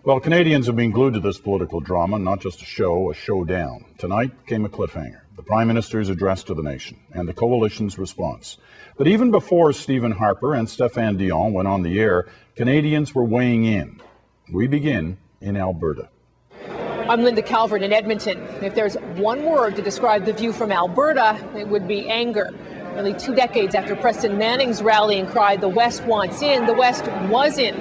Well, Canadians have been glued to this political drama, not just a showdown. Tonight came a cliffhanger, the Prime Minister's address to the nation and the Coalition's response. But even before Stephen Harper and Stéphane Dion went on the air, Canadians were weighing in. We begin in Alberta. I'm Linda Calvert in Edmonton. If there's one word to describe the view from Alberta, it would be anger. Nearly 2 decades after Preston Manning's rallying cry, "The West wants in," the West was in.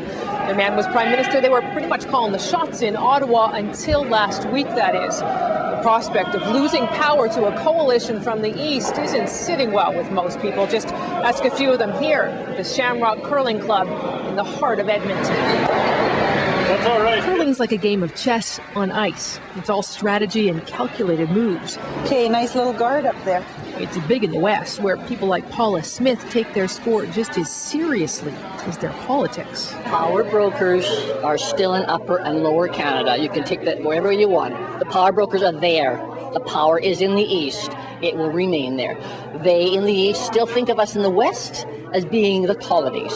The man was Prime Minister. They were pretty much calling the shots in Ottawa until last week, that is. The prospect of losing power to a coalition from the East isn't sitting well with most people. Just ask a few of them here at the Shamrock Curling Club in the heart of Edmonton. That's all right. Curling's like a game of chess on ice. It's all strategy and calculated moves. Okay, nice little guard up there. It's big in the West, where people like Paula Smith take their sport just as seriously as their politics. Power brokers are still in Upper and Lower Canada. You can take that wherever you want. The power brokers are there. The power is in the East. It will remain there. They in the East still think of us in the West as being the colonies.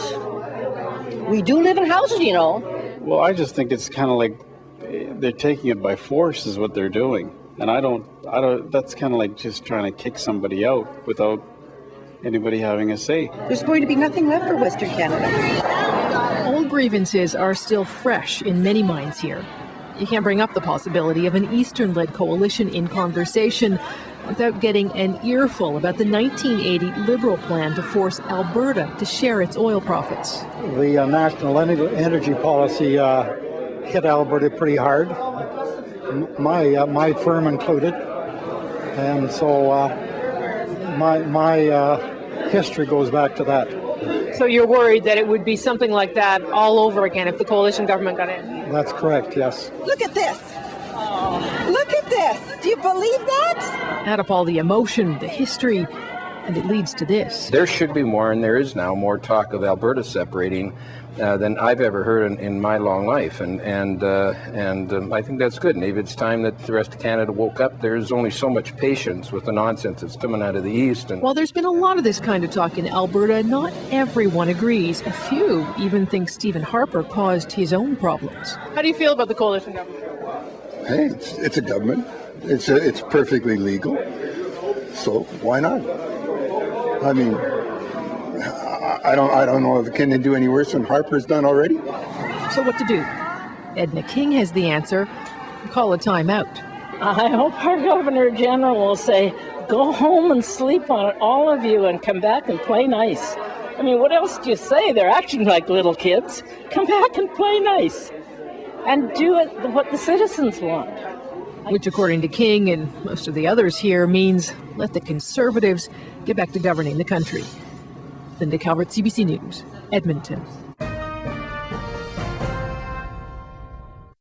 We do live in houses, you know. Well, I just think it's kind of like they're taking it by force is what they're doing. And I don't, that's kind of like just trying to kick somebody out without anybody having a say. There's going to be nothing left for Western Canada. Old grievances are still fresh in many minds here. You can't bring up the possibility of an Eastern-led coalition in conversation without getting an earful about the 1980 Liberal plan to force Alberta to share its oil profits. The national energy policy hit Alberta pretty hard, my firm included, and so my history goes back to that. So you're worried that it would be something like that all over again if the coalition government got in? That's correct, yes. Look at this. Look at this. Do you believe that? Add up all the emotion, the history, and it leads to this. There should be more, and there is now more talk of Alberta separating than I've ever heard in my long life, and I think that's good. Maybe it's time that the rest of Canada woke up. There's only so much patience with the nonsense that's coming out of the East. And while there's been a lot of this kind of talk in Alberta, not everyone agrees. A few even think Stephen Harper caused his own problems. How do you feel about the coalition government? Hey, it's a government. It's perfectly legal. So why not? I mean, I don't know if can they do any worse than Harper's done already. So what to do? Edna King has the answer. Call a timeout. I hope our Governor General will say, go home and sleep on it, all of you, and come back and play nice. I mean, what else do you say? They're acting like little kids. Come back and play nice. And do it what the citizens want. Which, according to King and most of the others here, means let the Conservatives get back to governing the country. Linda Calvert, CBC News, Edmonton.